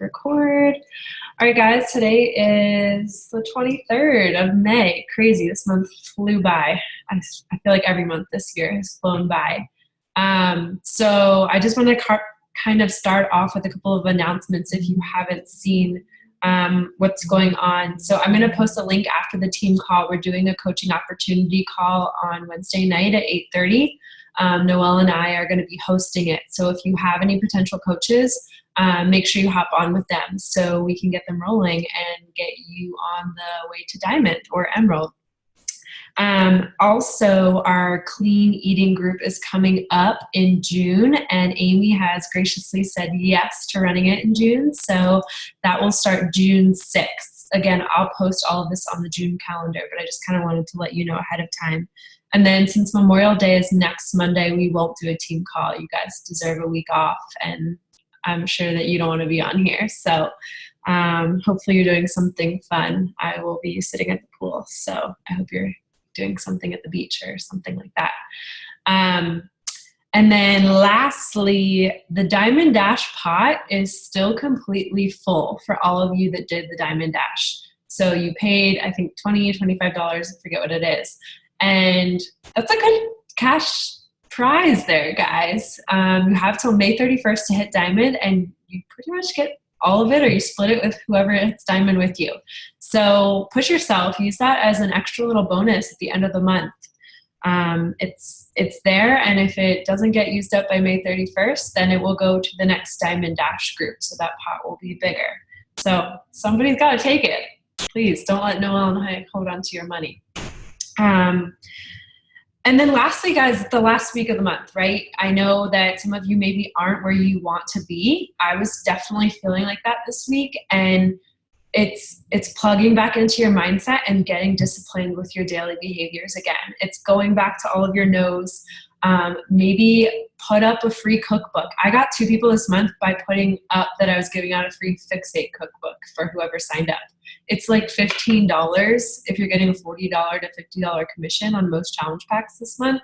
Record. All right, guys, today is the 23rd of May. Crazy, this month flew by. I feel like every month this year has flown by. So I just want to kind of start off with a couple of announcements if you haven't seen what's going on. So I'm going to post a link after the team call. We're doing a coaching opportunity call on Wednesday night at 8:30. Noelle and I are going to be hosting it. So if you have any potential coaches, make sure you hop on with them so we can get them rolling and get you on the way to Diamond or Emerald. Also, our clean eating group is coming up in June, and Amy has graciously said yes to running it in June. So that will start June 6th. Again, I'll post all of this on the June calendar, but I just kind of wanted to let you know ahead of time. And then since Memorial Day is next Monday, we won't do a team call. You guys deserve a week off, and I'm sure that you don't want to be on here. So hopefully you're doing something fun. I will be sitting at the pool, so I hope you're doing something at the beach or something like that. And then lastly, the Diamond Dash pot is still completely full for all of you that did the Diamond Dash. So you paid, I think, $20, $25, I forget what it is. And that's a good cash prize there, guys. You have till May 31st to hit Diamond, and you pretty much get all of it, or you split it with whoever hits Diamond with you. So push yourself. Use that as an extra little bonus at the end of the month. It's there, and if it doesn't get used up by May 31st, then it will go to the next Diamond Dash group, so that pot will be bigger. So somebody's got to take it. Please don't let Noelle and I hold on to your money. And then lastly, guys, the last week of the month, right? I know that some of you maybe aren't where you want to be. I was definitely feeling like that this week, and it's plugging back into your mindset and getting disciplined with your daily behaviors again. It's going back to all of your no's. Maybe put up a free cookbook. I got 2 people this month by putting up that I was giving out a free Fix8 cookbook for whoever signed up. It's like $15 if you're getting a $40 to $50 commission on most challenge packs this month.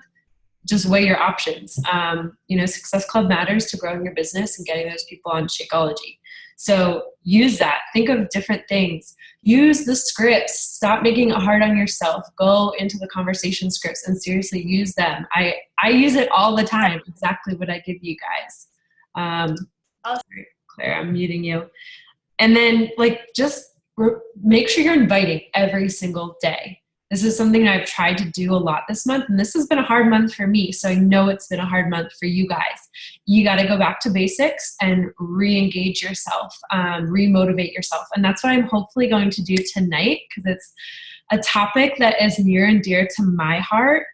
Just weigh your options. Success Club matters to growing your business and getting those people on Shakeology. So use that. Think of different things. Use the scripts. Stop making it hard on yourself. Go into the conversation scripts and seriously use them. I use it all the time. Exactly what I give you guys. Sorry, Claire, I'm muting you. And then just make sure you're inviting every single day. This is something I've tried to do a lot this month, and this has been a hard month for me, so I know it's been a hard month for you guys. You got to go back to basics and re-engage yourself, re-motivate yourself, and that's what I'm hopefully going to do tonight, because it's a topic that is near and dear to my heart,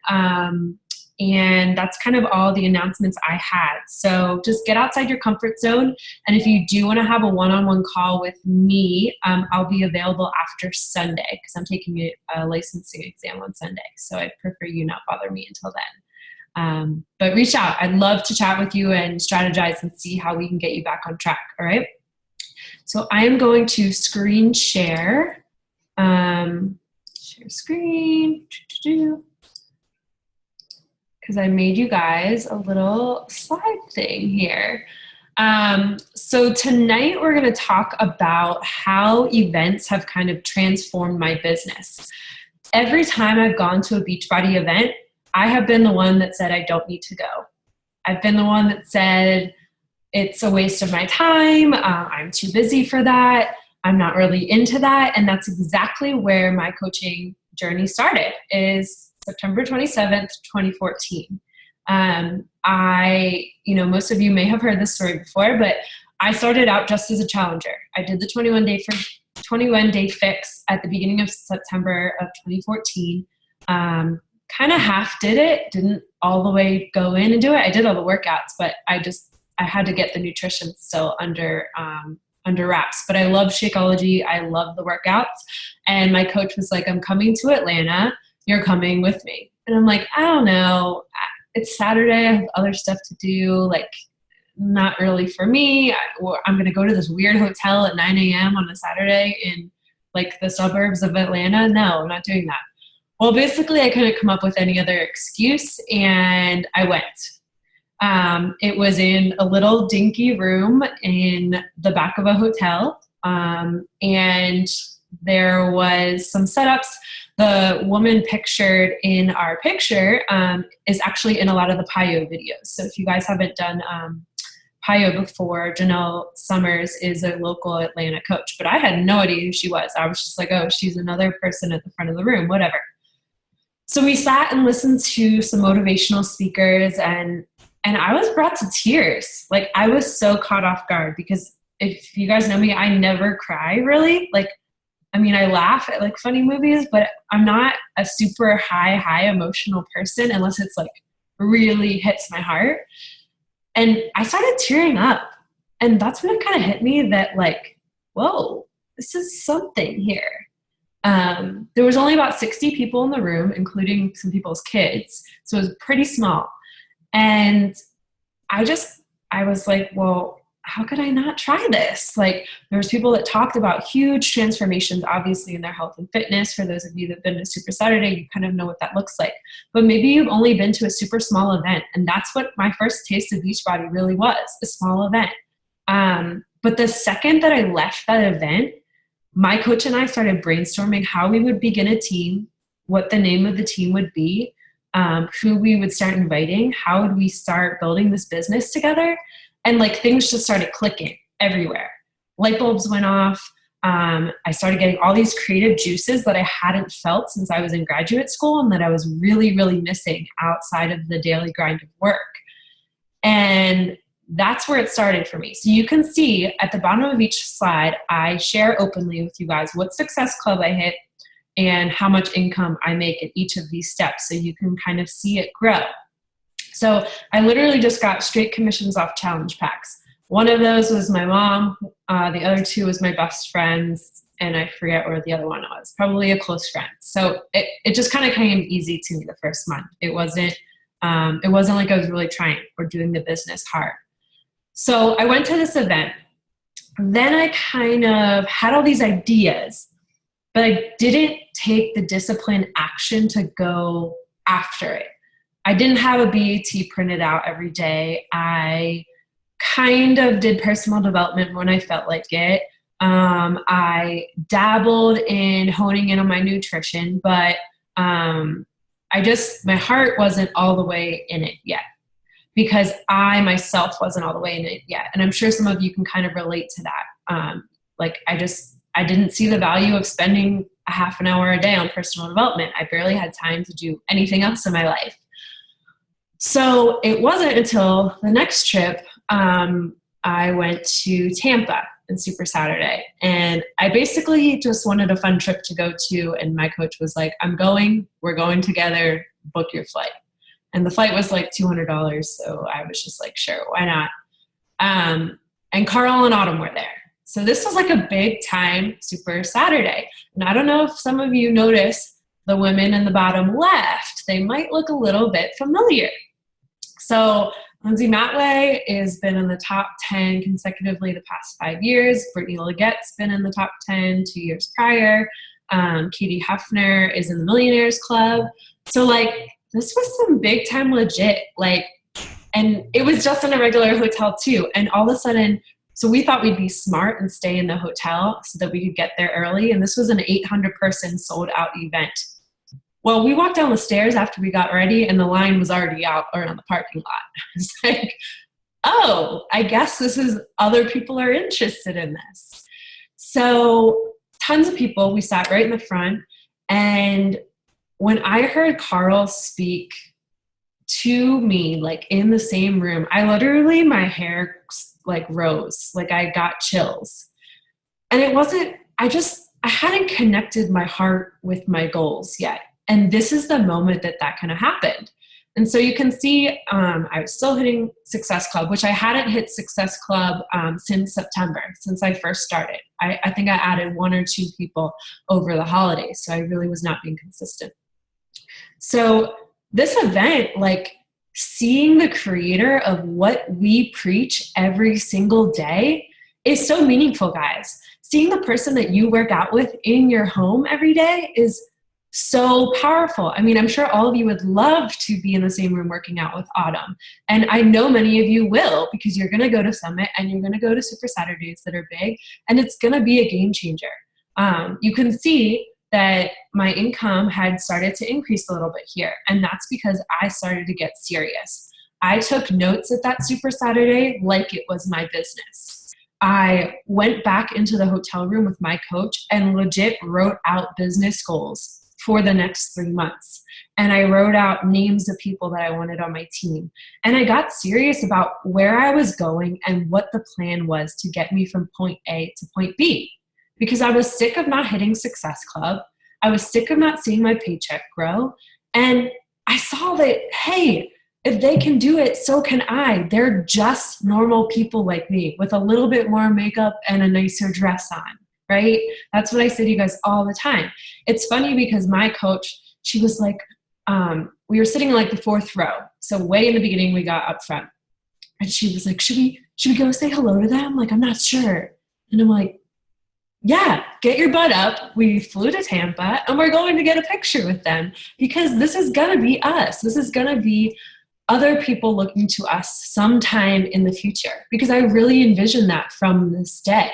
and that's kind of all the announcements I had. So just get outside your comfort zone. And if you do want to have a one-on-one call with me, I'll be available after Sunday because I'm taking a licensing exam on Sunday. So I'd prefer you not bother me until then. But reach out. I'd love to chat with you and strategize and see how we can get you back on track. All right. So I am going to screen share. Share screen. Because I made you guys a little slide thing here. So tonight we're going to talk about how events have kind of transformed my business. Every time I've gone to a Beachbody event, I have been the one that said I don't need to go. I've been the one that said it's a waste of my time. I'm too busy for that. I'm not really into that. And that's exactly where my coaching journey started, is September 27th, 2014. Most of you may have heard this story before, but I started out just as a challenger. I did the 21 day fix at the beginning of September of 2014. Kind of half did it, didn't all the way go in and do it. I did all the workouts, but I had to get the nutrition still under wraps. But I love Shakeology. I love the workouts. And my coach was like, I'm coming to Atlanta. You're coming with me. And I'm like, I don't know. It's Saturday. I have other stuff to do. Not really for me. I'm going to go to this weird hotel at 9 a.m. on a Saturday in the suburbs of Atlanta. No, I'm not doing that. Well, basically I couldn't come up with any other excuse, and I went. It was in a little dinky room in the back of a hotel. And there was some setups. The woman pictured in our picture is actually in a lot of the PIO videos. So if you guys haven't done PIO before, Janelle Summers is a local Atlanta coach, but I had no idea who she was. I was just like, oh, she's another person at the front of the room, whatever. So we sat and listened to some motivational speakers, and I was brought to tears. Like, I was so caught off guard because if you guys know me, I never cry really. Like, I mean, I laugh at like funny movies, but I'm not a super high emotional person unless it's like really hits my heart. And I started tearing up. And that's when it kind of hit me that like, whoa, this is something here. There was only about 60 people in the room, including some people's kids. So it was pretty small. And I was like, well, how could I not try this? Like, there was people that talked about huge transformations, obviously, in their health and fitness. For those of you that have been to Super Saturday, you kind of know what that looks like. But maybe you've only been to a super small event. And that's what my first taste of Beachbody really was, a small event. But the second that I left that event, my coach and I started brainstorming how we would begin a team, what the name of the team would be, who we would start inviting, how would we start building this business together. And like things just started clicking everywhere. Light bulbs went off. I started getting all these creative juices that I hadn't felt since I was in graduate school and that I was really, really missing outside of the daily grind of work. And that's where it started for me. So you can see at the bottom of each slide, I share openly with you guys what success club I hit and how much income I make at each of these steps so you can kind of see it grow. So I literally just got straight commissions off challenge packs. One of those was my mom. The other two was my best friends. And I forget where the other one was, probably a close friend. So it just kind of came easy to me the first month. It wasn't like I was really trying or doing the business hard. So I went to this event. Then I kind of had all these ideas, but I didn't take the disciplined action to go after it. I didn't have a BAT printed out every day. I kind of did personal development when I felt like it. I dabbled in honing in on my nutrition, but my heart wasn't all the way in it yet because I myself wasn't all the way in it yet. And I'm sure some of you can kind of relate to that. I didn't see the value of spending a half an hour a day on personal development. I barely had time to do anything else in my life. So it wasn't until the next trip, I went to Tampa in Super Saturday. And I basically just wanted a fun trip to go to. And my coach was like, we're going together, book your flight. And the flight was like $200. So I was just like, sure, why not? And Carl and Autumn were there. So this was like a big time Super Saturday. And I don't know if some of you noticed the women in the bottom left. They might look a little bit familiar. So Lindsay Matway has been in the top 10 consecutively the past 5 years. Brittany Leggett's been in the top 10 2 years prior. Katie Hefner is in the Millionaires Club. So like, this was some big time legit, like, and it was just in a regular hotel too. And all of a sudden, so we thought we'd be smart and stay in the hotel so that we could get there early. And this was an 800 person sold out event. Well, we walked down the stairs after we got ready and the line was already out around the parking lot. It's like, oh, I guess other people are interested in this. So tons of people, we sat right in the front. And when I heard Carl speak to me, like in the same room, my hair like rose, like I got chills. And I hadn't connected my heart with my goals yet. And this is the moment that kind of happened. And so you can see I was still hitting Success Club, which I hadn't hit Success Club since September, since I first started. I think I added 1 or 2 people over the holidays. So I really was not being consistent. So this event, like seeing the creator of what we preach every single day is so meaningful, guys. Seeing the person that you work out with in your home every day is so powerful. I mean, I'm sure all of you would love to be in the same room working out with Autumn. And I know many of you will, because you're going to go to Summit and you're going to go to Super Saturdays that are big, and it's going to be a game changer. You can see that my income had started to increase a little bit here. And that's because I started to get serious. I took notes at that Super Saturday like it was my business. I went back into the hotel room with my coach and legit wrote out business goals for the next 3 months. And I wrote out names of people that I wanted on my team. And I got serious about where I was going and what the plan was to get me from point A to point B. Because I was sick of not hitting Success Club. I was sick of not seeing my paycheck grow. And I saw that, hey, if they can do it, so can I. They're just normal people like me with a little bit more makeup and a nicer dress on, right? That's what I say to you guys all the time. It's funny because my coach, she was like, we were sitting in like the 4th row. So way in the beginning, we got up front. And she was like, should we go say hello to them? Like, I'm not sure. And I'm like, yeah, get your butt up. We flew to Tampa and we're going to get a picture with them, because this is going to be us. This is going to be other people looking to us sometime in the future, because I really envision that from this day.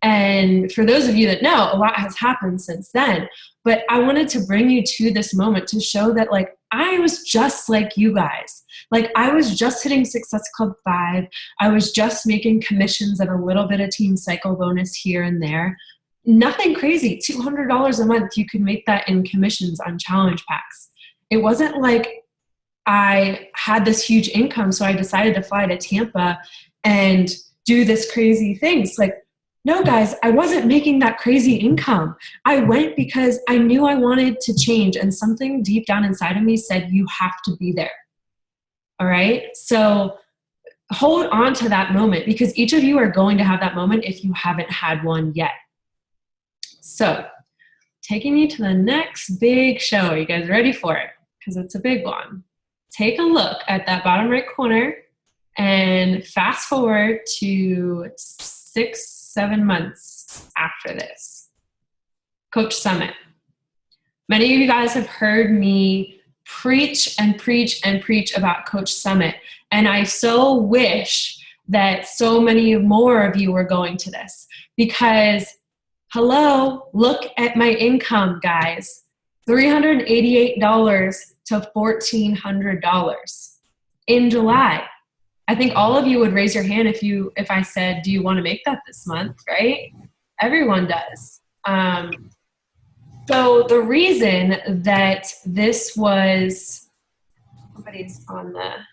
And for those of you that know, a lot has happened since then, but I wanted to bring you to this moment to show that, like, I was just like you guys. Like, I was just hitting Success Club 5. I was just making commissions and a little bit of team cycle bonus here and there. Nothing crazy. $200 a month, you could make that in commissions on challenge packs. It wasn't like I had this huge income, so I decided to fly to Tampa and do this crazy things. Like, no, guys, I wasn't making that crazy income. I went because I knew I wanted to change, and something deep down inside of me said, you have to be there. All right? So hold on to that moment, because each of you are going to have that moment if you haven't had one yet. So taking you to the next big show. Are you guys ready for it? Because it's a big one. Take a look at that bottom right corner and fast forward to 6-7 months after this. Coach Summit. Many of you guys have heard me preach and preach and preach about Coach Summit. And I so wish that so many more of you were going to this, because hello, look at my income, guys. $388 to $1,400 in July. I think all of you would raise your hand if I said, do you want to make that this month, right? Everyone does. So the reason that this was, somebody's unmuted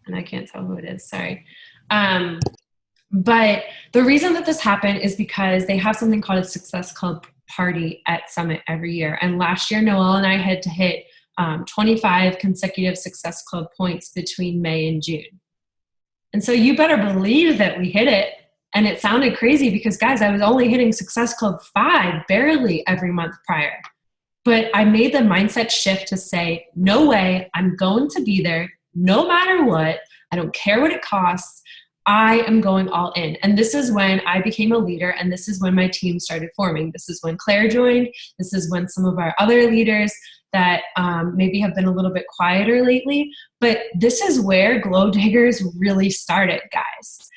and I can't tell who it is, sorry. But the reason that this happened is because they have something called a Success Club party at Summit every year. And last year, Noelle and I had to hit 25 consecutive Success Club points between May and June. And so you better believe that we hit it. And it sounded crazy because, guys, I was only hitting Success Club 5 barely every month prior. But I made the mindset shift to say, no way, I'm going to be there no matter what. I don't care what it costs. I am going all in. And this is when I became a leader, and this is when my team started forming. This is when Claire joined. This is when some of our other leaders that maybe have been a little bit quieter lately. But this is where Glow Diggers really started, guys.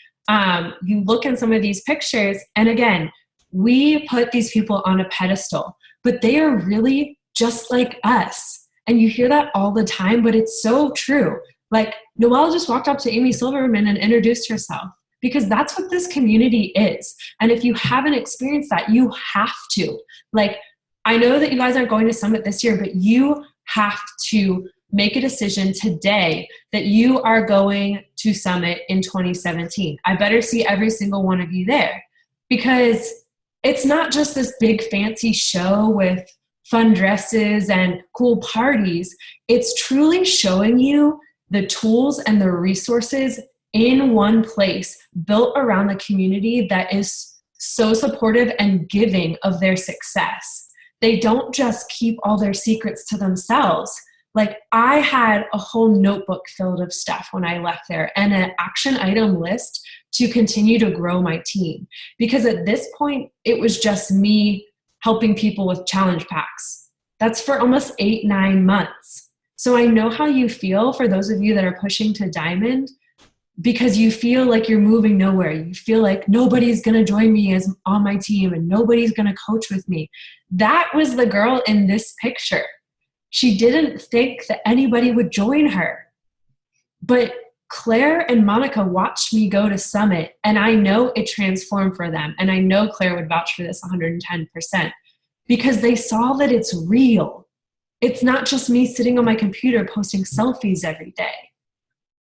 You look in some of these pictures, and again, we put these people on a pedestal, but they are really just like us. And you hear that all the time, but it's so true. Like, Noelle just walked up to Amy Silverman and introduced herself, because that's what this community is. And if you haven't experienced that, you have to. Like, I know that you guys aren't going to Summit this year, but you have to make a decision today that you are going to Summit in 2017. I better see every single one of you there, because it's not just this big fancy show with fun dresses and cool parties. It's truly showing you the tools and the resources in one place, built around the community that is so supportive and giving of their success. They don't just keep all their secrets to themselves. Like, I had a whole notebook filled of stuff when I left there, and an action item list to continue to grow my team. Because at this point, it was just me helping people with challenge packs. That's for almost 8-9 months. So I know how you feel for those of you that are pushing to diamond, because you feel like you're moving nowhere. You feel like nobody's going to join me as on my team and nobody's going to coach with me. That was the girl in this picture. She didn't think that anybody would join her. But Claire and Monica watched me go to Summit, and I know it transformed for them. And I know Claire would vouch for this 110%, because they saw that it's real. It's not just me sitting on my computer posting selfies every day.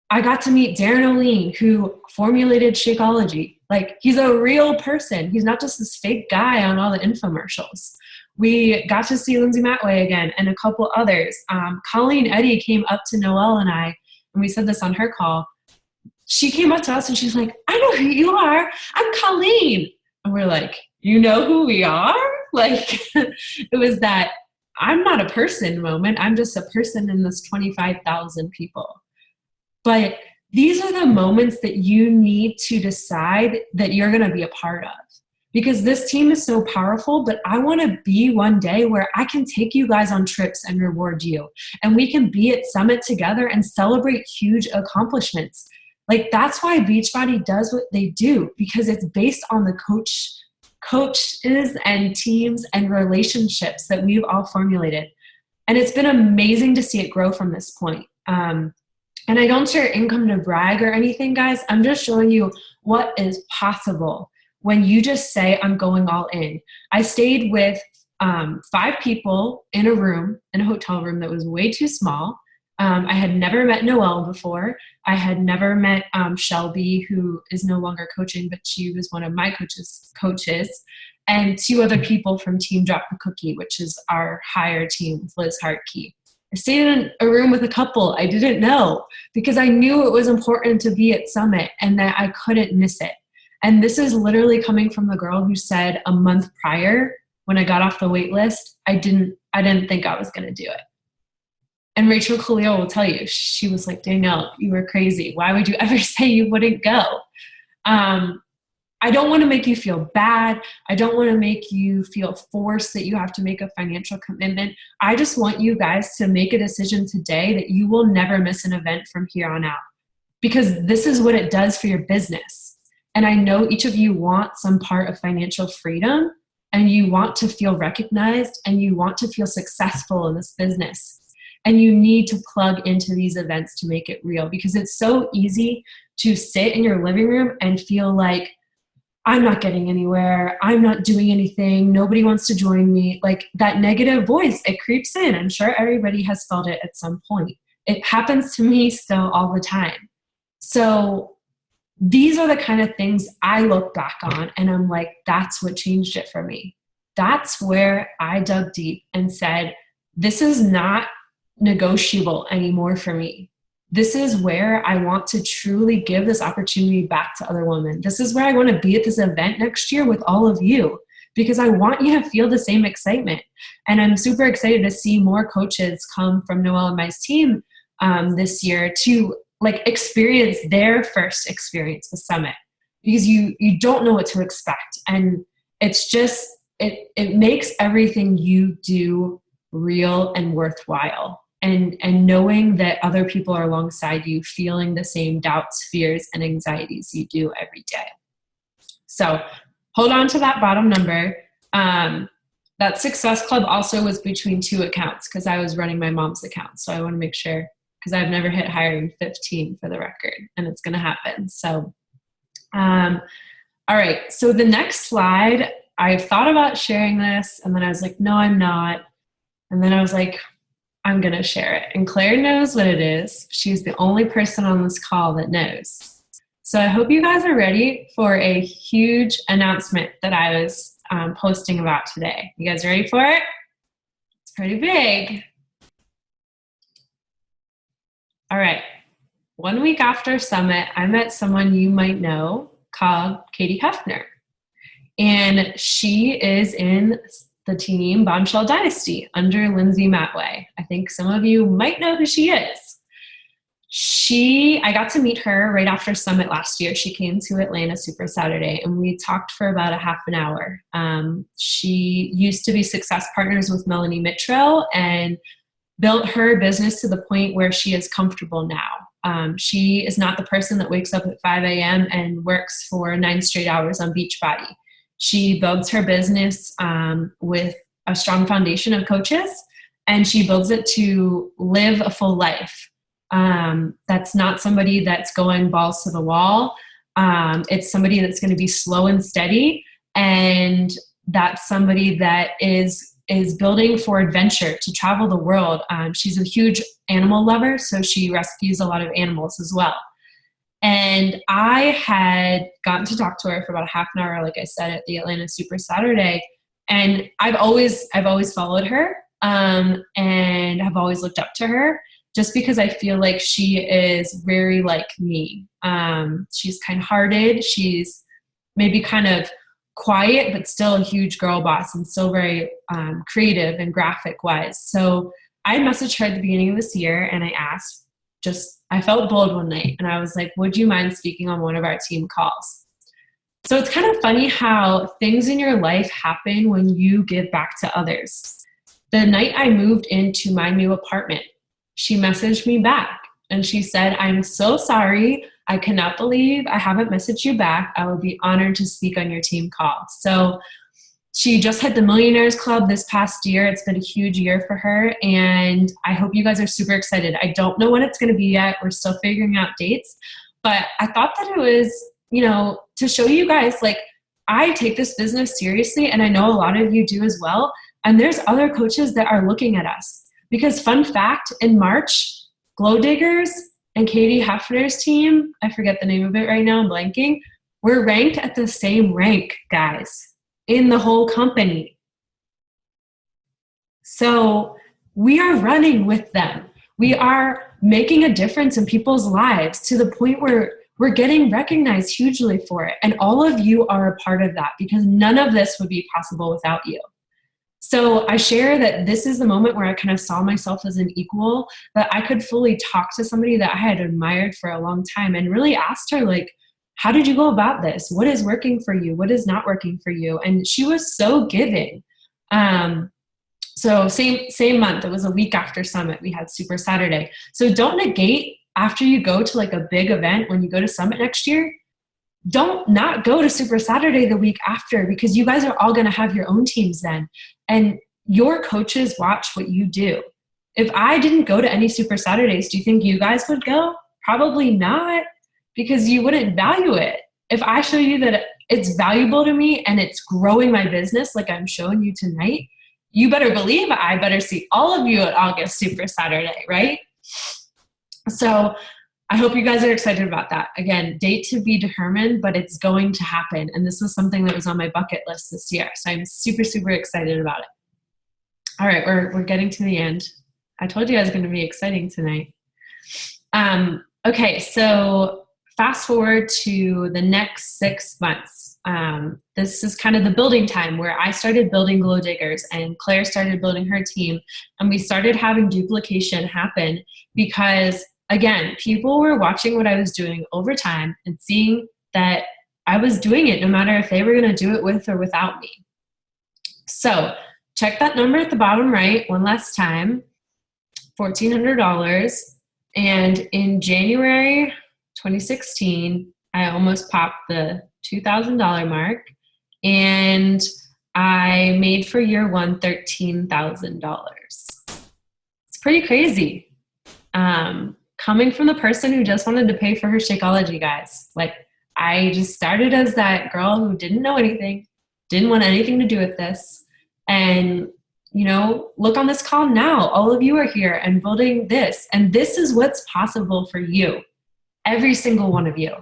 I got to meet Darren O'Lean, who formulated Shakeology. Like, he's a real person. He's not just this fake guy on all the infomercials. We got to see Lindsay Matway again and a couple others. Colleen Eddy came up to Noelle and I, and we said this on her call. She came up to us and she's like, I know who you are. I'm Colleen. And we're like, you know who we are? Like, it was that I'm not a person moment. I'm just a person in this 25,000 people. But these are the moments that you need to decide that you're going to be a part of. Because this team is so powerful, but I want to be one day where I can take you guys on trips and reward you. And we can be at Summit together and celebrate huge accomplishments. Like, that's why Beachbody does what they do, because it's based on the coaches and teams and relationships that we've all formulated. And it's been amazing to see it grow from this point. And I don't share income to brag or anything, guys. I'm just showing you what is possible when you just say, I'm going all in. I stayed with 5 people in a room, in a hotel room that was way too small. I had never met Noelle before. I had never met Shelby, who is no longer coaching, but she was one of my coaches, and 2 other people from Team Drop the Cookie, which is our higher team with Liz Hartkey. I stayed in a room with a couple I didn't know, because I knew it was important to be at Summit and that I couldn't miss it. And this is literally coming from the girl who said a month prior, when I got off the wait list, I didn't think I was going to do it. And Rachel Khalil will tell you, she was like, Danielle, you were crazy. Why would you ever say you wouldn't go? I don't want to make you feel bad. I don't want to make you feel forced that you have to make a financial commitment. I just want you guys to make a decision today that you will never miss an event from here on out, because this is what it does for your business. And I know each of you want some part of financial freedom, and you want to feel recognized, and you want to feel successful in this business. And you need to plug into these events to make it real, because it's so easy to sit in your living room and feel like, I'm not getting anywhere. I'm not doing anything. Nobody wants to join me. Like, that negative voice, it creeps in. I'm sure everybody has felt it at some point. It happens to me still all the time. So these are the kind of things I look back on and I'm like, that's what changed it for me. That's where I dug deep and said, this is not negotiable anymore for me. This is where I want to truly give this opportunity back to other women. This is where I want to be at this event next year with all of you, because I want you to feel the same excitement. And I'm super excited to see more coaches come from Noelle and my team this year to experience their first experience with Summit, because you don't know what to expect. And it's just, it makes everything you do real and worthwhile. And knowing that other people are alongside you, feeling the same doubts, fears, and anxieties you do every day. So hold on to that bottom number. That Success Club also was between 2 accounts, because I was running my mom's account. So I want to make sure, because I've never hit higher than 15 for the record, and it's going to happen. So, all right. So the next slide, I thought about sharing this, and then I was like, no, I'm not. And then I was like, I'm going to share it. And Claire knows what it is. She's the only person on this call that knows. So I hope you guys are ready for a huge announcement that I was posting about today. You guys ready for it? It's pretty big. All right. 1 week after Summit, I met someone you might know called Katie Hefner. And she is in the team Bombshell Dynasty under Lindsay Matway. I think some of you might know who she is. I got to meet her right after Summit last year. She came to Atlanta Super Saturday and we talked for about a half an hour. She used to be success partners with Melanie Mitro and built her business to the point where she is comfortable now. She is not the person that wakes up at 5 a.m. and works for 9 straight hours on Beachbody. She builds her business with a strong foundation of coaches, and she builds it to live a full life. That's not somebody that's going balls to the wall. It's somebody that's going to be slow and steady, and that's somebody that is building for adventure, to travel the world. She's a huge animal lover, so she rescues a lot of animals as well. And I had gotten to talk to her for about a half an hour, like I said, at the Atlanta Super Saturday. And I've always followed her, and have always looked up to her, just because I feel like she is very like me. She's kind-hearted. She's maybe kind of quiet, but still a huge girl boss, and still very creative and graphic wise. So I messaged her at the beginning of this year and I asked, I felt bold one night and I was like, would you mind speaking on one of our team calls? So it's kind of funny how things in your life happen when you give back to others. The night I moved into my new apartment, she messaged me back and she said, I'm so sorry. I cannot believe I haven't messaged you back. I would be honored to speak on your team call. So she just hit the Millionaires Club this past year. It's been a huge year for her, and I hope you guys are super excited. I don't know when it's going to be yet. We're still figuring out dates, but I thought that it was, to show you guys, like, I take this business seriously, and I know a lot of you do as well. And there's other coaches that are looking at us, because fun fact, in March, Glow Diggers and Katie Hefner's team, I forget the name of it right now, I'm blanking, we're ranked at the same rank, guys, in the whole company. So we are running with them. We are making a difference in people's lives to the point where we're getting recognized hugely for it. And all of you are a part of that, because none of this would be possible without you. So I share that this is the moment where I kind of saw myself as an equal, that I could fully talk to somebody that I had admired for a long time and really asked her, like, how did you go about this? What is working for you? What is not working for you? And she was so giving. So same month, it was a week after Summit, we had Super Saturday. So don't negate after you go to like a big event, when you go to Summit next year, don't not go to Super Saturday the week after, because you guys are all going to have your own teams then. And your coaches watch what you do. If I didn't go to any Super Saturdays, do you think you guys would go? Probably not, because you wouldn't value it. If I show you that it's valuable to me and it's growing my business like I'm showing you tonight, you better believe I better see all of you at August Super Saturday, right? So I hope you guys are excited about that. Again, date to be determined, but it's going to happen. And this was something that was on my bucket list this year. So I'm super, super excited about it. All right, we're getting to the end. I told you I was going to be exciting tonight. Okay, so fast forward to the next 6 months. This is kind of the building time where I started building Glow Diggers and Claire started building her team, and we started having duplication happen because, again, people were watching what I was doing over time and seeing that I was doing it no matter if they were going to do it with or without me. So check that number at the bottom right one last time, $1,400. And in January 2016, I almost popped the $2,000 mark, and I made for year one $13,000. It's pretty crazy. Coming from the person who just wanted to pay for her Shakeology, guys. Like, I just started as that girl who didn't know anything, didn't want anything to do with this. And, look on this call now. All of you are here and building this. And this is what's possible for you. Every single one of you.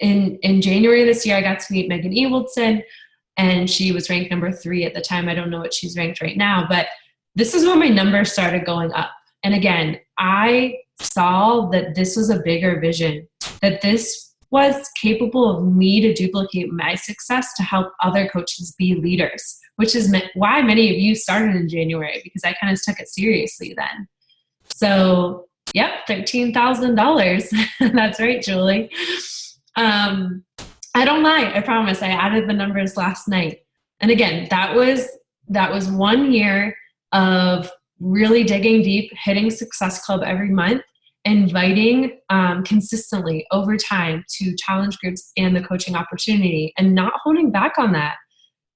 In January this year, I got to meet Megan Ewaldson, and she was ranked number 3 at the time. I don't know what she's ranked right now, but this is where my numbers started going up. And again, I saw that this was a bigger vision, that this was capable of me to duplicate my success to help other coaches be leaders, which is why many of you started in January, because I kind of took it seriously then. So Yep, $13,000. That's right, Julie. I don't lie. I promise. I added the numbers last night. And again, that was 1 year of really digging deep, hitting Success Club every month, inviting consistently over time to challenge groups and the coaching opportunity, and not holding back on that.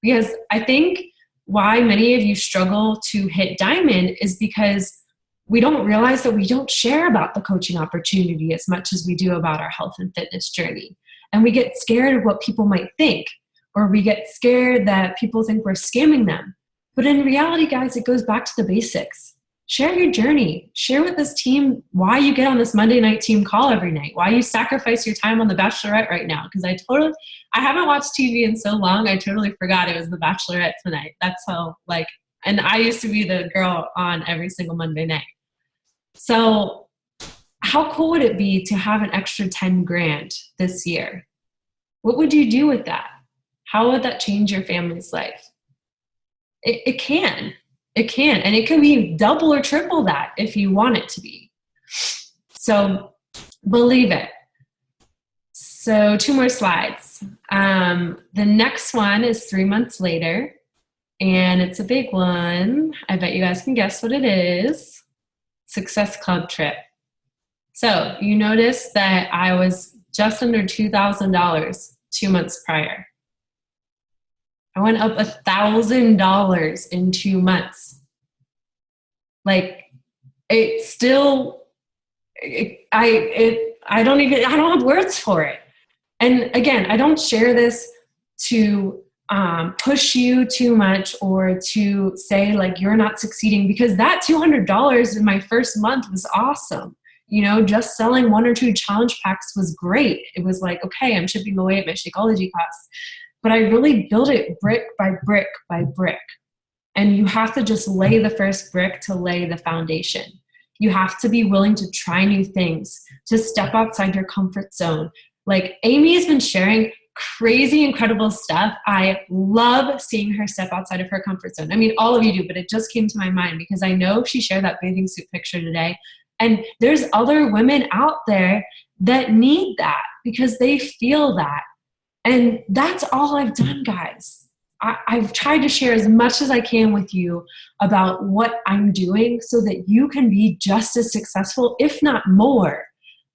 Because I think why many of you struggle to hit diamond is because we don't realize that we don't share about the coaching opportunity as much as we do about our health and fitness journey. And we get scared of what people might think, or we get scared that people think we're scamming them. But in reality, guys, it goes back to the basics. Share your journey. Share with this team why you get on this Monday night team call every night, why you sacrifice your time on The Bachelorette right now. Because I haven't watched TV in so long, I totally forgot it was The Bachelorette tonight. That's how, and I used to be the girl on every single Monday night. So how cool would it be to have an extra 10 grand this year? What would you do with that? How would that change your family's life? It can. It can. And it can be double or triple that if you want it to be. So believe it. So 2 more slides. The next one is 3 months later, and it's a big one. I bet you guys can guess what it is. Success Club trip. So you notice that I was just under $2,000 2 months prior. I went up $1,000 in 2 months. It still, I don't have words for it. And again, I don't share this to push you too much or to say you're not succeeding, because that $200 in my first month was awesome. Just selling 1 or 2 challenge packs was great. It was okay, I'm chipping away at my Shakeology costs. But I really built it brick by brick by brick. And you have to just lay the first brick to lay the foundation. You have to be willing to try new things, to step outside your comfort zone. Amy has been sharing crazy, incredible stuff. I love seeing her step outside of her comfort zone. I mean, all of you do, but it just came to my mind because I know she shared that bathing suit picture today. And there's other women out there that need that because they feel that. And that's all I've done, guys. I've tried to share as much as I can with you about what I'm doing so that you can be just as successful, if not more.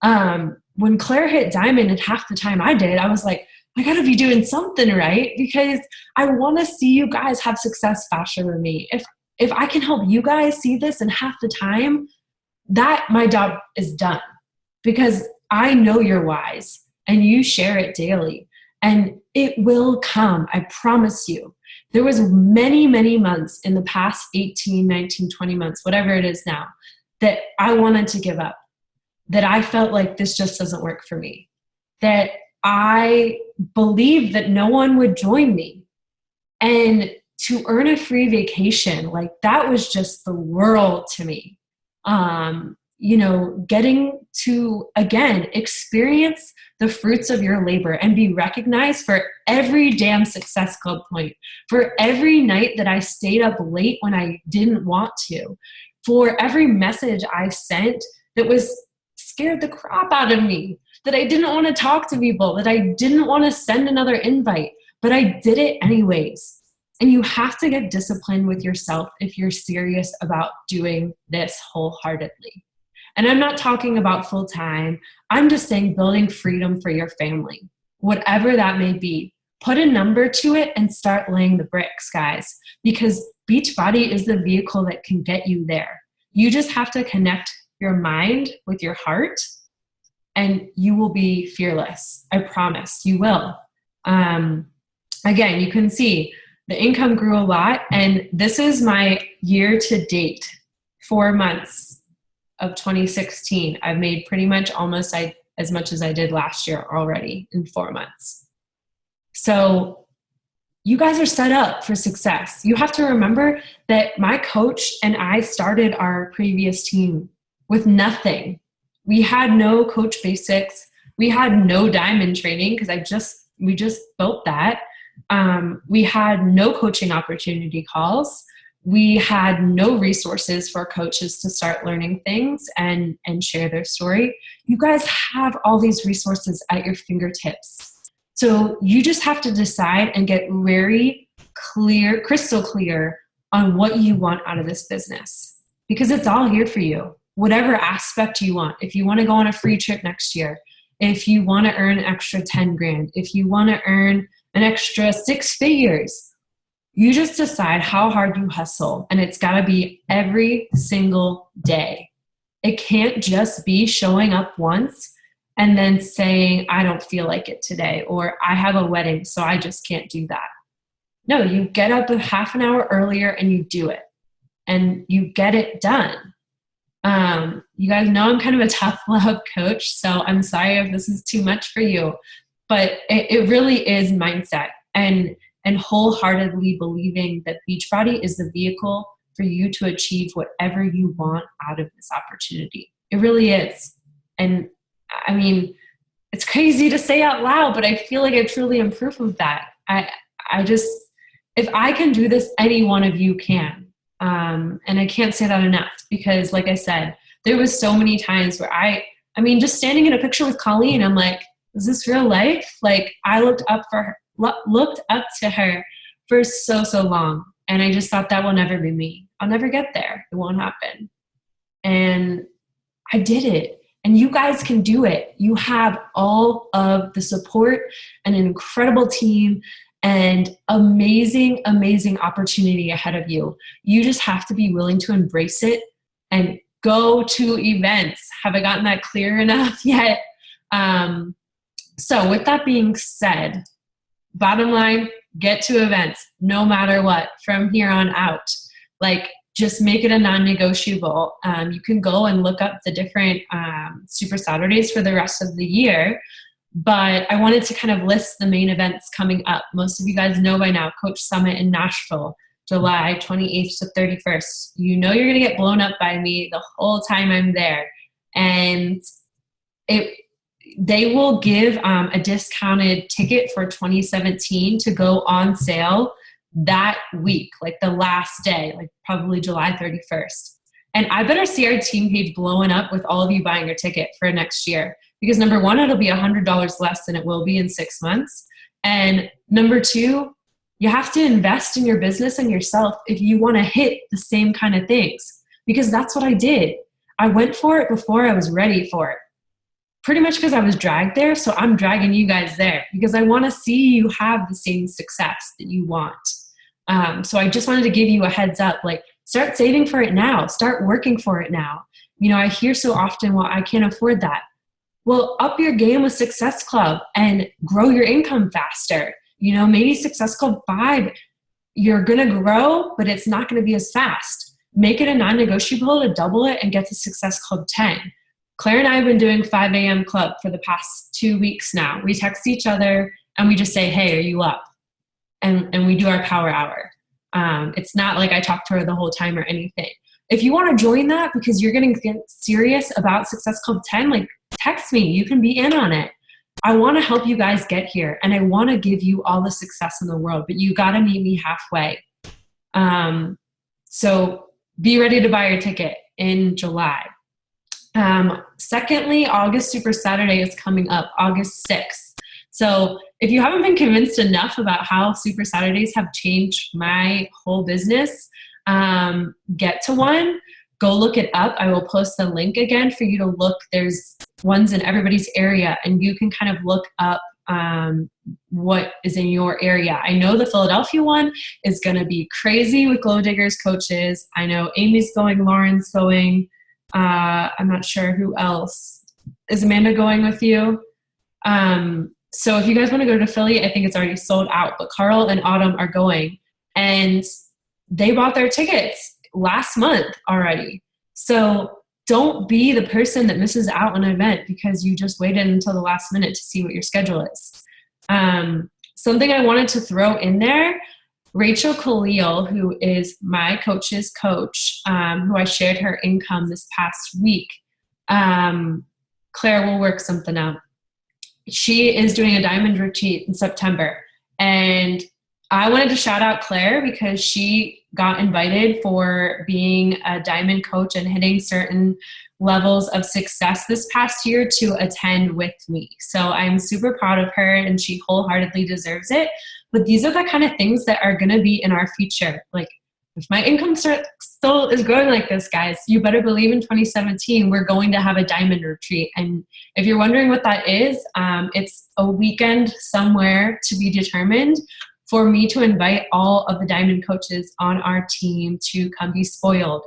When Claire hit diamond in half the time I did, I was like, I gotta be doing something right because I want to see you guys have success faster than me. If I can help you guys see this in half the time, that my job is done because I know you're wise and you share it daily. And it will come, I promise you. There was many, many months in the past 18, 19, 20 months, whatever it is now, that I wanted to give up, that I felt like this just doesn't work for me, that I believed that no one would join me. And to earn a free vacation, that was just the world to me. Getting to, again, experience the fruits of your labor and be recognized for every damn Success Club point, for every night that I stayed up late when I didn't want to, for every message I sent that was scared the crap out of me, that I didn't want to talk to people, that I didn't want to send another invite, but I did it anyways. And you have to get disciplined with yourself if you're serious about doing this wholeheartedly. And I'm not talking about full time. I'm just saying building freedom for your family, whatever that may be. Put a number to it and start laying the bricks, guys, because Beachbody is the vehicle that can get you there. You just have to connect your mind with your heart and you will be fearless. I promise you will. Again, you can see the income grew a lot, and this is my year to date, 4 months of 2016. I've made pretty much almost as much as I did last year already in 4 months. So you guys are set up for success. You have to remember that my coach and I started our previous team with nothing. We had no coach basics. We had no diamond training because we just built that. We had no coaching opportunity calls. we had no resources for coaches to start learning things and share their story. You guys have all these resources at your fingertips. So you just have to decide and get very clear, crystal clear on what you want out of this business, because it's all here for you, whatever aspect you want. If you want to go on a free trip next year, if you want to earn an extra 10 grand, if you want to earn an extra 6 figures, you just decide how hard you hustle, and it's got to be every single day. It can't just be showing up once and then saying, I don't feel like it today, or I have a wedding, so I just can't do that. No, you get up a half an hour earlier and you do it, and you get it done. You guys know I'm kind of a tough love coach, so I'm sorry if this is too much for you, but it really is mindset and wholeheartedly believing that Beachbody is the vehicle for you to achieve whatever you want out of this opportunity. It really is. And I mean, it's crazy to say out loud, but I feel like I truly am proof of that. I just, if I can do this, any one of you can. And I can't say that enough, because like I said, there was so many times where I mean, just standing in a picture with Colleen, I'm like, is this real life? Like, I looked up to her for so long. And I just thought, that will never be me. I'll never get there. It won't happen. And I did it. And you guys can do it. You have all of the support and an incredible team and amazing, amazing opportunity ahead of you. You just have to be willing to embrace it and go to events. Have I gotten that clear enough yet? So with that being said, bottom line, get to events no matter what from here on out. Like, just make it a non-negotiable. You can go and look up the different Super Saturdays for the rest of the year, but I wanted to kind of list the main events coming up. Most of you guys know by now, Coach Summit in Nashville, July 28th to 31st. You know you're going to get blown up by me the whole time I'm there. And they will give a discounted ticket for 2017 to go on sale that week, like the last day, like probably July 31st. And I better see our team page blowing up with all of you buying your ticket for next year. Because number one, it'll be $100 less than it will be in 6 months. And number two, you have to invest in your business and yourself if you want to hit the same kind of things. Because that's what I did. I went for it before I was ready for it. Pretty much because I was dragged there, so I'm dragging you guys there because I want to see you have the same success that you want. So I just wanted to give you a heads up, like, start saving for it now. Start working for it now. You know, I hear so often, well, I can't afford that. Well, up your game with Success Club and grow your income faster. You know, maybe Success Club 5, you're going to grow, but it's not going to be as fast. Make it a non-negotiable to double it and get to Success Club 10. Claire and I have been doing 5 a.m. club for the past 2 weeks now. We text each other and we just say, hey, are you up? And we do our power hour. It's not like I talk to her the whole time or anything. If you want to join that because you're getting serious about Success Club 10, like, text me. You can be in on it. I want to help you guys get here, and I want to give you all the success in the world, but you got to meet me halfway. So be ready to buy your ticket in July. Secondly, August Super Saturday is coming up, August 6th. So if you haven't been convinced enough about how Super Saturdays have changed my whole business, get to one, go look it up. I will post the link again for you to look. There's ones in everybody's area, and you can kind of look up what is in your area. I know the Philadelphia one is going to be crazy with Glow Diggers coaches. I know Amy's going, Lauren's going. I'm not sure who else. Is Amanda going with you? So if you guys want to go to Philly, I think it's already sold out, but Carl and Autumn are going, and they bought their tickets last month already. So don't be the person that misses out on an event because you just waited until the last minute to see what your schedule is. Something I wanted to throw in there, Rachel Khalil, who is my coach's coach, who I shared her income this past week. Claire will work something out. She is doing a diamond retreat in September. And I wanted to shout out Claire because she got invited for being a diamond coach and hitting certain levels of success this past year to attend with me. So I'm super proud of her, and she wholeheartedly deserves it. But these are the kind of things that are going to be in our future. Like, if my income still is growing like this, guys, you better believe in 2017, we're going to have a diamond retreat. And if you're wondering what that is, it's a weekend somewhere to be determined for me to invite all of the diamond coaches on our team to come be spoiled,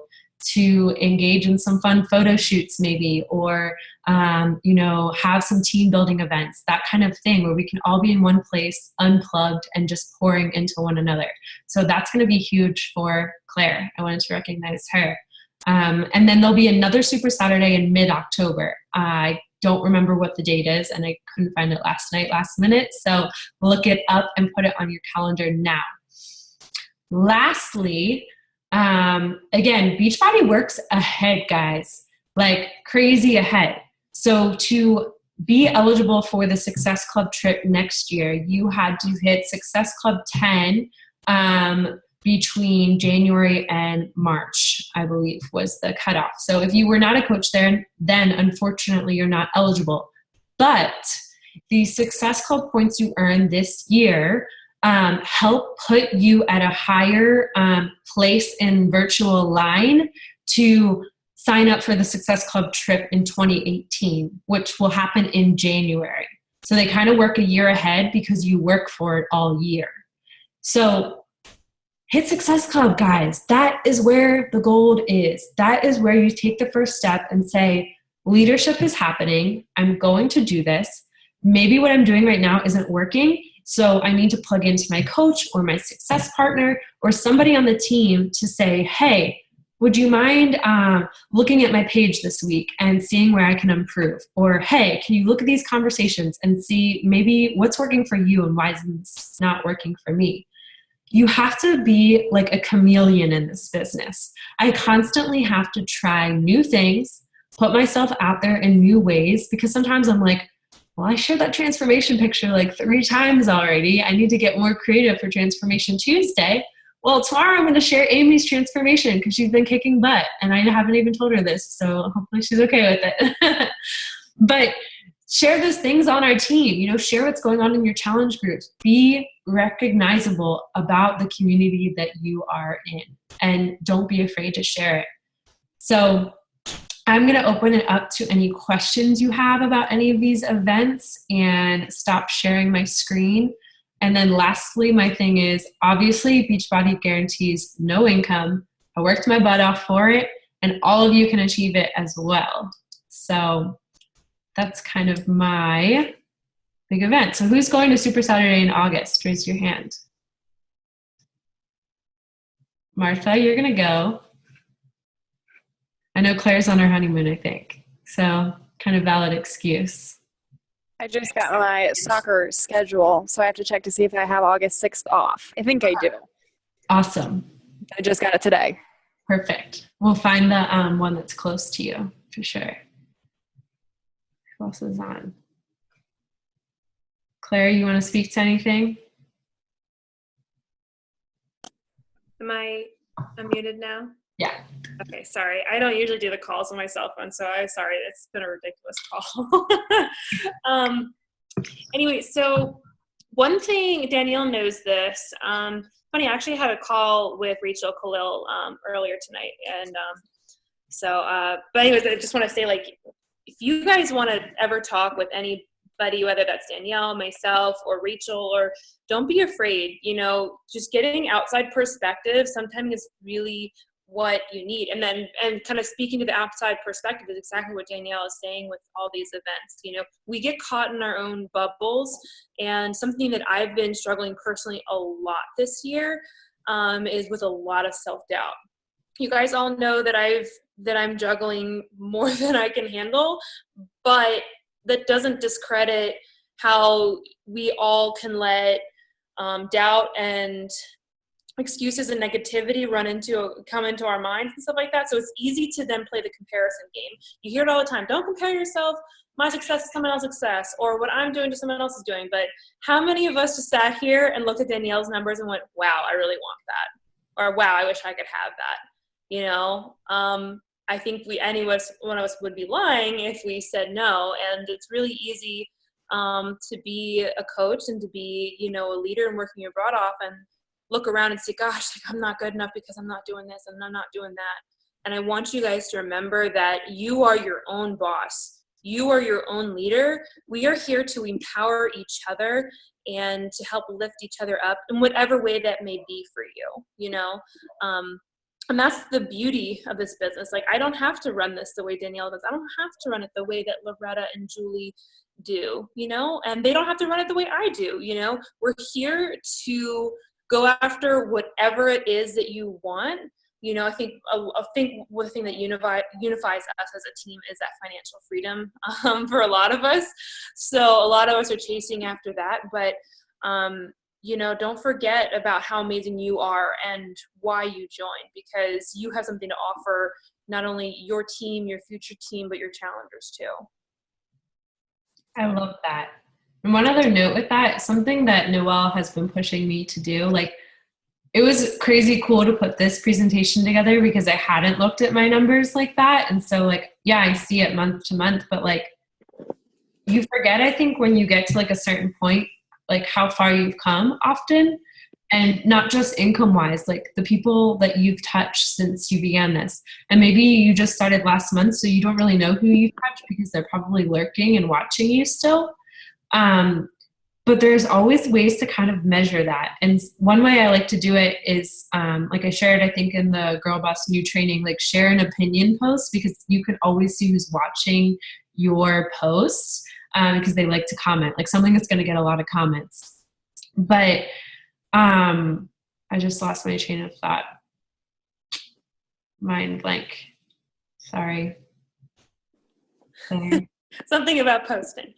to engage in some fun photo shoots maybe, or, have some team building events, that kind of thing, where we can all be in one place, unplugged, and just pouring into one another. So that's going to be huge for Claire. I wanted to recognize her. And then there'll be another Super Saturday in mid-October. I don't remember what the date is, and I couldn't find it last minute. So look it up and put it on your calendar now. Lastly, again, Beachbody works ahead, guys, like crazy ahead. So to be eligible for the Success Club trip next year, you had to hit Success Club 10 between January and March, I believe, was the cutoff. So if you were not a coach there, then unfortunately you're not eligible. But the Success Club points you earn this year help put you at a higher place in virtual line to sign up for the Success Club trip in 2018, which will happen in January. So they kind of work a year ahead because you work for it all year. So hit Success Club, guys. That is where the gold is. That is where you take the first step and say, leadership is happening. I'm going to do this. Maybe what I'm doing right now isn't working. So I need to plug into my coach or my success partner or somebody on the team to say, hey, would you mind looking at my page this week and seeing where I can improve? Or, hey, can you look at these conversations and see maybe what's working for you and why it's not working for me? You have to be like a chameleon in this business. I constantly have to try new things, put myself out there in new ways, because sometimes I'm like, well, I shared that transformation picture like 3 times already. I need to get more creative for Transformation Tuesday. Well, tomorrow I'm going to share Amy's transformation because she's been kicking butt, and I haven't even told her this, so hopefully she's okay with it. But share those things on our team. Share what's going on in your challenge groups. Be recognizable about the community that you are in, and don't be afraid to share it. So I'm going to open it up to any questions you have about any of these events and stop sharing my screen. And then lastly, my thing is, obviously, Beachbody guarantees no income. I worked my butt off for it, and all of you can achieve it as well. So that's kind of my big event. So who's going to Super Saturday in August? Raise your hand. Martha, you're going to go. I know Claire's on her honeymoon, I think. So kind of valid excuse. I just got my soccer schedule, so I have to check to see if I have August 6th off. I think I do. Awesome. I just got it today. Perfect. We'll find the one that's close to you for sure. Who else is on? Claire, you want to speak to anything? Am I unmuted now? Yeah. Okay, sorry. I don't usually do the calls on my cell phone, so I'm sorry. It's been a ridiculous call. Anyway, so one thing, Danielle knows this. Funny, I actually had a call with Rachel Khalil earlier tonight. And but anyways, I just want to say, like, if you guys want to ever talk with anybody, whether that's Danielle, myself, or Rachel, or don't be afraid, just getting outside perspective sometimes is really what you need. And kind of speaking to the outside perspective is exactly what Danielle is saying with all these events. We get caught in our own bubbles, and something that I've been struggling personally a lot this year is with a lot of self-doubt. You guys all know that I'm juggling more than I can handle, but that doesn't discredit how we all can let doubt and excuses and negativity come into our minds and stuff like that. So it's easy to then play the comparison game. You hear it all the time. Don't compare yourself. My success is someone else's success, or what I'm doing to someone else is doing. But how many of us just sat here and looked at Danielle's numbers and went, wow, I really want that? or wow, I wish I could have that. I think one of us would be lying if we said no. And it's really easy to be a coach and to be, a leader and working your butt off and look around and say, gosh, like I'm not good enough because I'm not doing this and I'm not doing that. And I want you guys to remember that you are your own boss. You are your own leader. We are here to empower each other and to help lift each other up in whatever way that may be for you, and that's the beauty of this business. Like, I don't have to run this the way Danielle does. I don't have to run it the way that Loretta and Julie do, and they don't have to run it the way I do. We're here to go after whatever it is that you want. I think one thing that unifies us as a team is that financial freedom for a lot of us. So a lot of us are chasing after that, but don't forget about how amazing you are and why you joined, because you have something to offer not only your team, your future team, but your challengers too. I love that. And one other note with that, something that Noelle has been pushing me to do, like, it was crazy cool to put this presentation together because I hadn't looked at my numbers like that. And so, like, yeah, I see it month to month, but like, you forget, I think, when you get to like a certain point, like how far you've come often, and not just income wise, like the people that you've touched since you began this. And maybe you just started last month, so you don't really know who you've touched because they're probably lurking and watching you still. But there's always ways to kind of measure that. And one way I like to do it is, like I shared, I think in the Girl Boss New training, like share an opinion post, because you can always see who's watching your posts, because they like to comment, like something that's going to get a lot of comments. But I just lost my train of thought. Mind blank. Sorry. Something about posting.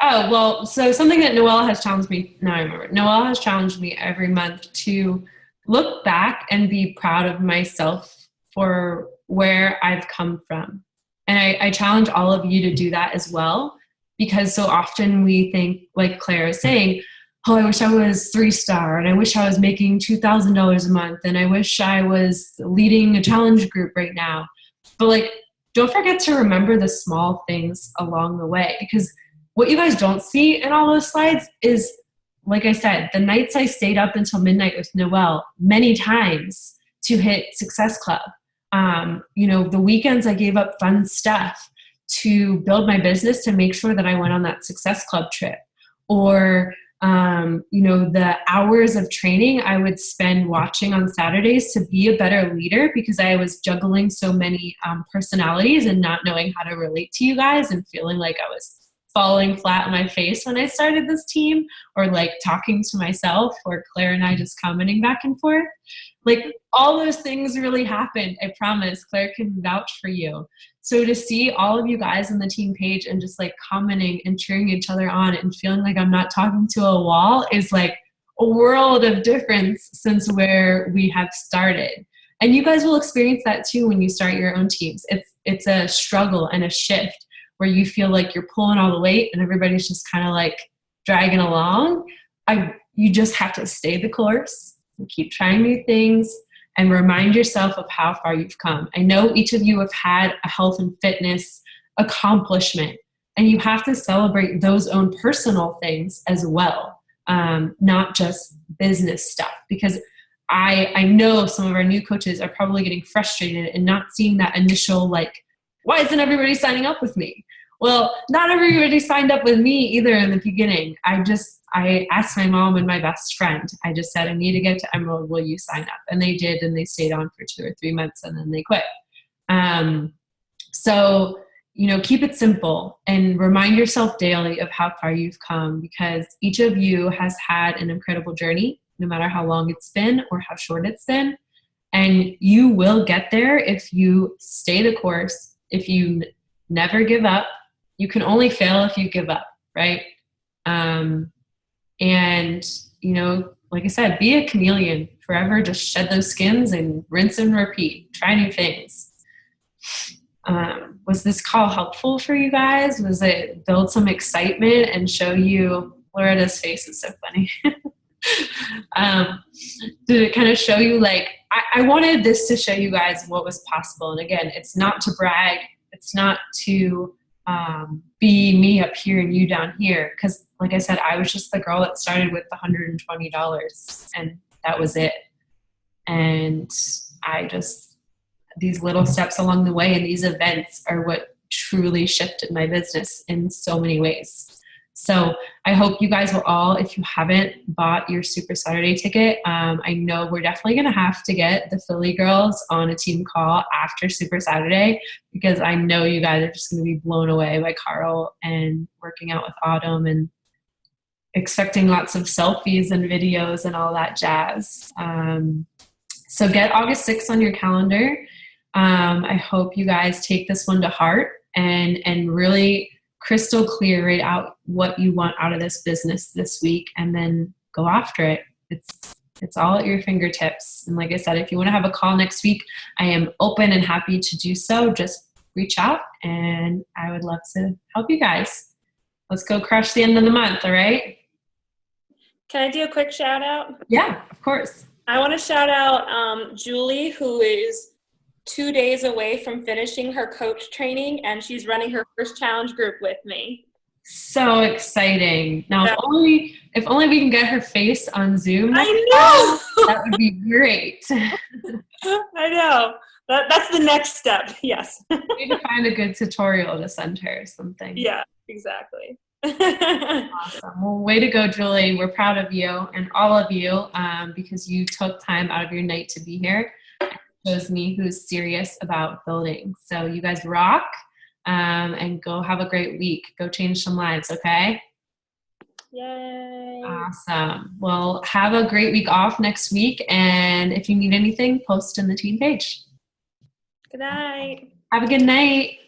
Oh, well, so something that Noelle has challenged me, now I remember. Noelle has challenged me every month to look back and be proud of myself for where I've come from. And I challenge all of you to do that as well, because so often we think, like Claire is saying, oh, I wish I was 3-star, and I wish I was making $2,000 a month, and I wish I was leading a challenge group right now. But like, don't forget to remember the small things along the way, because what you guys don't see in all those slides is, like I said, the nights I stayed up until midnight with Noelle many times to hit Success Club. The weekends I gave up fun stuff to build my business to make sure that I went on that Success Club trip. Or, the hours of training I would spend watching on Saturdays to be a better leader, because I was juggling so many personalities and not knowing how to relate to you guys and feeling like I was falling flat on my face when I started this team, or like talking to myself, or Claire and I just commenting back and forth. Like, all those things really happened. I promise. Claire can vouch for you. So to see all of you guys on the team page and just like commenting and cheering each other on and feeling like I'm not talking to a wall is like a world of difference since where we have started. And you guys will experience that too when you start your own teams. It's a struggle and a shift where you feel like you're pulling all the weight and everybody's just kind of like dragging along. You just have to stay the course and keep trying new things and remind yourself of how far you've come. I know each of you have had a health and fitness accomplishment, and you have to celebrate those own personal things as well, not just business stuff, because I know some of our new coaches are probably getting frustrated and not seeing that initial, like, why isn't everybody signing up with me? Well, not everybody signed up with me either in the beginning. I asked my mom and my best friend. I just said, I need to get to Emerald. Will you sign up? And they did, and they stayed on for 2 or 3 months, and then they quit. So, keep it simple and remind yourself daily of how far you've come, because each of you has had an incredible journey, no matter how long it's been or how short it's been. And you will get there if you stay the course, if you never give up. You can only fail if you give up, right? And, like I said, be a chameleon forever. Just shed those skins and rinse and repeat. Try new things. Was this call helpful for you guys? Was it build some excitement and show you? Loretta's face is so funny. to kind of show you, like, I wanted this to show you guys what was possible. And again, it's not to brag. It's not to be me up here and you down here. Because like I said, I was just the girl that started with the $120 and that was it. And these little steps along the way and these events are what truly shifted my business in so many ways. So I hope you guys will all, if you haven't bought your Super Saturday ticket, I know we're definitely going to have to get the Philly girls on a team call after Super Saturday, because I know you guys are just going to be blown away by Carl and working out with Autumn and expecting lots of selfies and videos and all that jazz. So get August 6th on your calendar. I hope you guys take this one to heart and really crystal clear right out what you want out of this business this week, and then go after it. It's all at your fingertips. And like I said, if you want to have a call next week, I am open and happy to do so. Just reach out and I would love to help you guys. Let's go crush the end of the month. All right. Can I do a quick shout out? Yeah, of course. I want to shout out Julie, who is 2 days away from finishing her coach training, and she's running her first challenge group with me. So exciting. Now, if only we can get her face on Zoom. I know. That would be great. I know. That's the next step. Yes. We need to find a good tutorial to send her or something. Yeah, exactly. Awesome. Well, way to go, Julie. We're proud of you and all of you because you took time out of your night to be here. Shows me who's serious about building. So you guys rock, and go have a great week. Go change some lives, okay? Yay. Awesome. Well, have a great week off next week. And if you need anything, post in the team page. Good night. Have a good night.